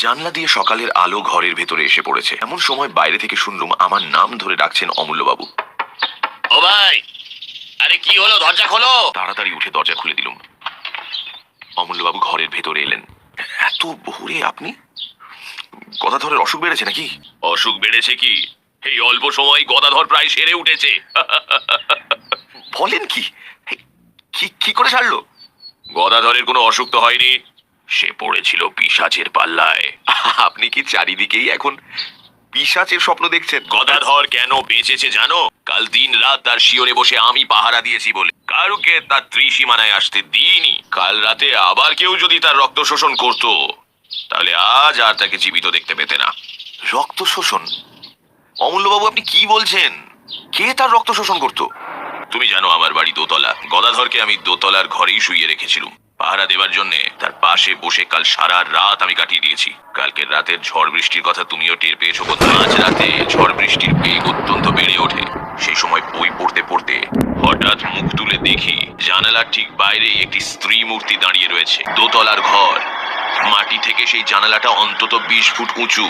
জানলা দিয়ে সকালের আলো ঘরের ভেতরে এসে পড়েছে। এমন সময় বাইরে থেকে শুনলুম আমার নাম ধরে ডাকছেন অমূল্যবাবু। ও ভাই, আরে কি হলো, দরজা খোলো। তাড়াতাড়ি উঠে দরজা খুলে দিলুম। অমূল্যবাবু ঘরের ভেতরে এলেন। এত ভোরে আপনি? গদাধরের অসুখ বেড়েছে নাকি? অসুখ বেড়েছে কি? এই অল্প সময় গদাধর প্রায় সেরে উঠেছে। বলেন কি? কি করে ছাড়লো? গদাধরের কোনো অসুখ তো হয়নি, সে পড়েছিল পিশাচের পাল্লায়। আপনি কি চারিদিকেই এখন পিশাচের স্বপ্ন দেখছেন? গদাধর কেন বেঁচেছে জানো? কাল দিন রাত তার শিয়রে বসে আমি পাহারা দিয়েছি বলে কারুকে তার ত্রিসীমানায় আসতে দিইনি। কাল রাতে আবার কেউ যদি তার রক্ত শোষণ করত, তাহলে আজ আর তাকে জীবিত দেখতে পেতে না। রক্ত শোষণ? অমূল্যবাবু আপনি কি বলছেন? কে তার রক্ত শোষণ করতো? তুমি জানো আমার বাড়ি দোতলা। গদাধরকে আমি দোতলার ঘরেই শুইয়ে রেখেছিলুম পাহারা দেবার জন্য। তার পাশে বসে কাল সারা রাত আমি কাটিয়ে দিয়েছি। কালকের রাতের ঝড় বৃষ্টির কথা তুমিও টের পেয়েছো বোধহয়। আজ রাতে ঝড় বৃষ্টির বেগ অত্যন্ত বেড়ে ওঠে। সেই সময় বই পড়তে পড়তে হঠাৎ মুখ তুলে দেখি জানালার ঠিক বাইরে একটি স্ত্রী মূর্তি দাঁড়িয়ে রয়েছে। দোতলার ঘর, মাটি থেকে সেই জানালাটা অন্তত 20 ফুট উঁচু।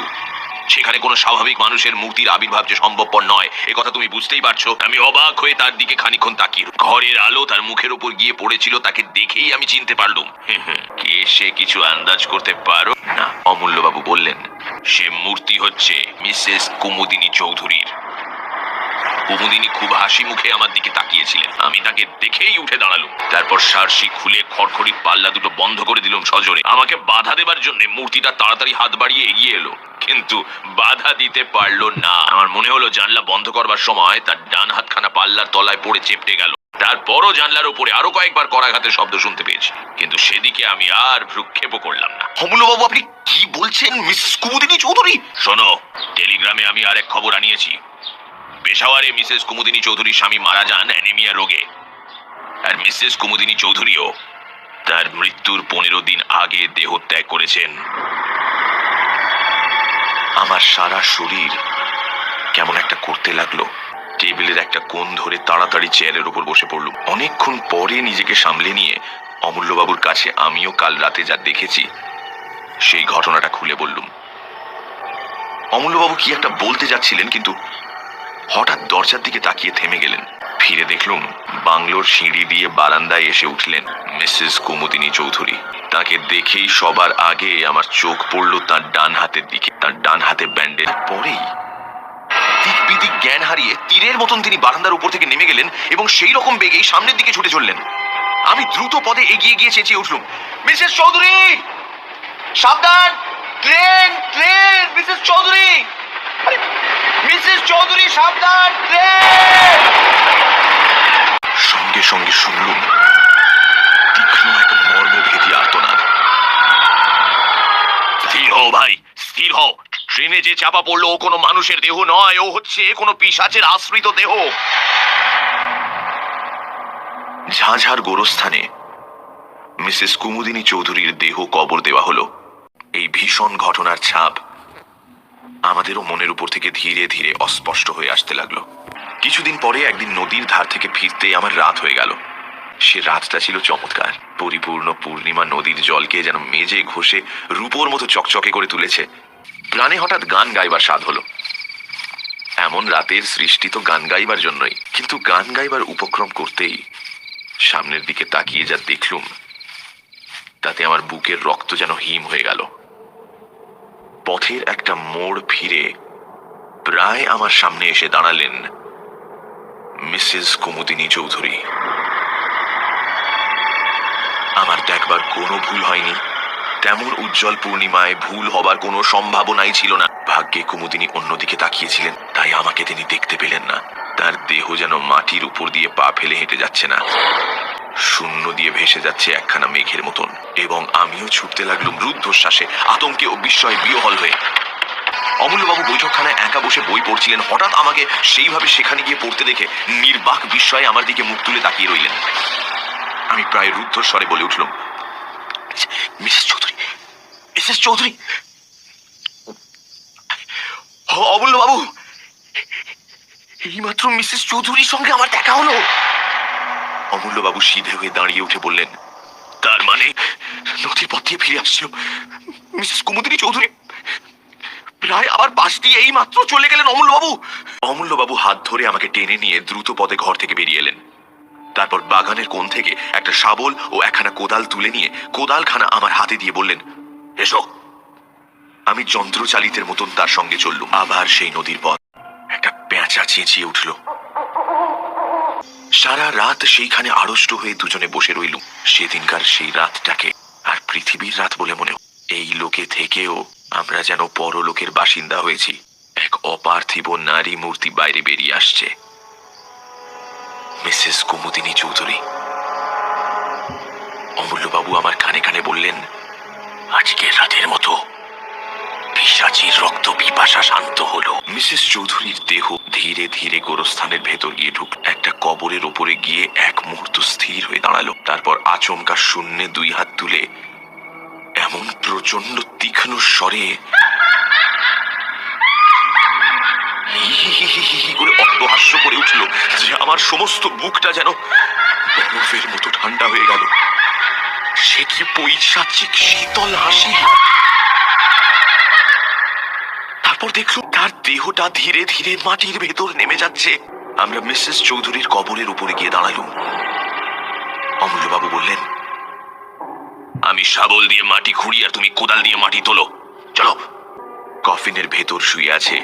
সেখানে কোনো স্বাভাবিক মানুষের মূর্তির আবির্ভাব যে সম্ভবপর নয়, এ কথা তুমি বুঝতেই পারছো। আমি অবাক হয়ে তার দিকে খানিকক্ষণ তাকিয়ে। ঘরের আলো তার মুখের উপর গিয়ে পড়েছিল, তাকে দেখেই আমি চিনতে পারলুম। কে সে কিছু আন্দাজ করতে পারো? না, অমূল্যবাবু বললেন। সে মূর্তি হচ্ছে মিসেস কুমুদিনী চৌধুরীর। কুমুদিনী খুব হাসি মুখে আমার দিকে তাকিয়েছিলেন। আমি তাকে দেখেই উঠে দাঁড়ালুম। তারপর সারসি খুলে খড়খড়ির পাল্লা দুটো বন্ধ করে দিলাম সজোরে। আমাকে বাধা দেবার জন্য মূর্তিটা তাড়াতাড়ি হাত বাড়িয়ে এগিয়ে এলো, কিন্তু বাধা দিতে পারলো না। আমার মনে হলো জানলা বন্ধ করবার সময় তার ডান হাতখানা পাল্লার তলায় পড়ে চেপটে গেল। তারপরও জানলার উপরে আরো কয়েকবার করাঘাতের শব্দ শুনতে পেয়েছি, কিন্তু সেদিকে আমি আর ভ্রুক্ষেপও করলাম না। অমূল্যবাবু আপনি কি বলছেন? মিসেস কুমুদিনী চৌধুরী? শোনো, টেলিগ্রামে আমি আরেক খবর আনিয়েছি। পেশাওয়ারে মিসেস কুমুদিনী চৌধুরীর স্বামী মারা যান অ্যানিমিয়া রোগে, আর মিসেস কুমুদিনী চৌধুরীও তার মৃত্যুর 15 দিন আগে দেহত্যাগ করেছেন। আমার সারা শরীর কেমন একটা করতে লাগলো। টেবিলের একটা কোণ ধরে তাড়াতাড়ি চেয়ারের উপর বসে পড়লুম। অনেকক্ষণ পরে নিজেকে সামলে নিয়ে অমূল্যবাবুর কাছে আমিও কাল রাতে যা দেখেছি সেই ঘটনাটা খুলে বললুম। অমূল্যবাবু কি একটা বলতে যাচ্ছিলেন, কিন্তু হঠাৎ দরজার দিকে তাকিয়ে থেমে গেলেন। ফিরে দেখলুম বাংলোর সিঁড়ি দিয়ে বারান্দায় এসে উঠলেন মিসেস কুমুদিনী চৌধুরী। তাকে দেখেই সবার আগে আমার চোখ পড়ল তার ডান হাতের দিকে। তার ডান হাতে ব্যান্ডেজ। পরেই দিক বিদিক জ্ঞান হারিয়ে তীরের মতন তিনি বারান্দার উপর থেকে নেমে গেলেন এবং সেই রকম বেগেই সামনের দিকে ছুটে চললেন। আমি দ্রুত পদে এগিয়ে গিয়ে চেঁচিয়ে উঠলুম, মিসেস চৌধুরী সাবধান! Train train! Mrs Chowdhury, Mrs Chowdhury সাবধান! ট্রেন! সঙ্গে সঙ্গে শুনলুম তীক্ষ্ণ এক মর্মভেদী আর্তনাদ। স্থির হও ভাই, স্থির হও। ট্রেনে যে চাপা পড়লো ও কোনো মানুষের দেহ নয়, ও হচ্ছে কোনো পিশাচের আশ্রিত দেহ। ঝাঁঝার গোরস্থানে মিসেস কুমুদিনী চৌধুরীর দেহ কবর দেওয়া হলো। এই ভীষণ ঘটনার ছাপ আমাদেরও মনের উপর থেকে ধীরে ধীরে অস্পষ্ট হয়ে আসতে লাগলো। কিছুদিন পরে একদিন নদীর ধার থেকে ফিরতে আমার রাত হয়ে গেল। সে রাতটা ছিল চমৎকার। পরিপূর্ণ পূর্ণিমা নদীর জলকে যেন মেজে ঘষে রূপোর মতো চকচকে করে তুলেছে। প্রাণে হঠাৎ গান গাইবার স্বাদ হলো। এমন রাতের সৃষ্টি তো গান গাইবার জন্যই, কিন্তু গান গাইবার উপক্রম করতেই সামনের দিকে তাকিয়ে যা দেখলুম তাতে আমার বুকের রক্ত যেন হিম হয়ে গেল। পথের একটা মোড় ফিরে প্রায় আমার সামনে এসে দাঁড়ালেন মিসেস কুমুদিনী চৌধুরী। আমার দেখবার কোনো ভুল হয়নি। তেমন উজ্জ্বল পূর্ণিমায় ভুল হবার কোনো সম্ভাবনাই ছিল না। ভাগ্যে কুমুদিনী অন্যদিকে তাকিয়েছিলেন, তাই আমাকে তিনি দেখতে পেলেন না। তার দেহ যেন মাটির উপর দিয়ে পা ফেলে হেঁটে যাচ্ছে না, শূন্য দিয়ে ভেসে যাচ্ছে একখানা মেঘের মতন। এবং আমিও ছুটতে লাগলুম রুদ্ধশ্বাসে, আতঙ্কে ও বিস্ময়ে বিহ্বল হয়ে। অমূল্যবাবু বৈঠকখানায় একা বসে বই পড়ছিলেন। হঠাৎ আমাকে সেইভাবে সেখানে গিয়ে পড়তে দেখে নির্বাক বিস্ময়ে আমার দিকে মুখ তুলে তাকিয়ে রইলেন। আমি প্রায় রুদ্ধস্বরে বলে উঠলাম, মিসেস চৌধুরী, মিসেস চৌধুরী! অমূল্যবাবু, এইমাত্র মিসেস চৌধুরীর সঙ্গে আমার দেখা হলো। অমূল্যবাবু সিধে হয়ে দাঁড়িয়ে উঠে বললেন, তার মানে নদীর পথ দিয়ে ফিরে আসছিল। মিসেস কুমুদিনী চৌধুরী প্রায় আবার পাশ দিয়ে এই মাত্র চলে গেলেন অমূল্যবাবু। অমূল্যবাবু হাত ধরে আমাকে টেনে নিয়ে দ্রুত পদে ঘর থেকে বেরিয়ে এলেন। তারপর বাগানের কোণ থেকে একটা শাবল ও একখানা কোদাল তুলে নিয়ে কোদালখানা আমার হাতে দিয়ে বললেন, এসো। আমি যন্ত্রচালিতের মতন তার সঙ্গে চললুম। আবার সেই নদীর পথ। একটা পেঁচা চেঁচিয়ে উঠল। সারা রাত সেইখানে আড়ষ্ট হয়ে দুজনে বসে রইলুম। সেদিনকার সেই রাতটাকে আর পৃথিবীর রাত বলে মনে হল। এই লোকে থেকেও আমরা যেন পরলোকের বাসিন্দা হয়েছি। এক অপার্থিব নারী মূর্তি বাইরে বেরিয়ে আসছে, মিসেস কুমুদিনী চৌধুরী। অমূল্যবাবু আমার কানে কানে বললেন, আজকের রাতের মতো পিশাচির রক্ত পিপাসা শান্ত হলো। মিসেস চৌধুরীর দেহ ধীরে ধীরে গোরস্থানের ভেতর গিয়ে ঢুক একটা কবরের ওপরে গিয়ে এক মুহূর্ত স্থির হয়ে দাঁড়ালো। তারপর আচমকা শূন্যে দুই হাত তুলে এমন প্রচন্ড তীক্ষ্ণ স্বরে হি হি হি হি হি হি করে অট্টহাস্য করে উঠল যে আমার সমস্ত বুকটা যেন বরফের মতো ঠান্ডা হয়ে গেল। সে কি পৈশাচিক শীতল হাসি! তারপর দেখলুম তার দেহটা ধীরে ধীরে মাটির ভেতর নেমে যাচ্ছে। আমরা মিসেস চৌধুরীর কবরের উপরে গিয়ে দাঁড়ালুম। অমূল্যবাবু বললেন, আমি শাবল দিয়ে মাটি খুঁড়ি আর তুমি কোদাল দিয়ে মাটি তোলো, চলো। কফিনের ভেতর শুয়ে আছে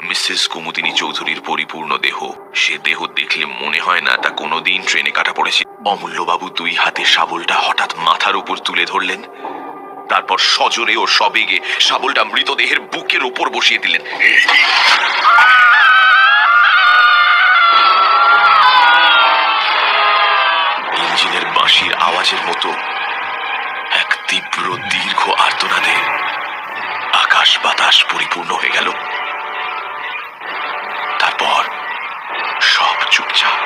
মিসেস কুমুদিনী চৌধুরীর পরিপূর্ণ দেহ। সে দেহ দেখলে মনে হয় না তা কোনোদিন ট্রেনে কাটা পড়েছে। অমূল্যবাবু দুই হাতে শাবলটা হঠাৎ মাথার উপর তুলে ধরলেন। তারপর সজোরে ও সবেগে শাবলটা মৃতদেহের বুকের ওপর বসিয়ে দিলেন। ইঞ্জিনের বাঁশির আওয়াজের মতো এক তীব্র দীর্ঘ আর্তনাদে আকাশ বাতাস পরিপূর্ণ হয়ে গেল। তারপর সব চুপচাপ।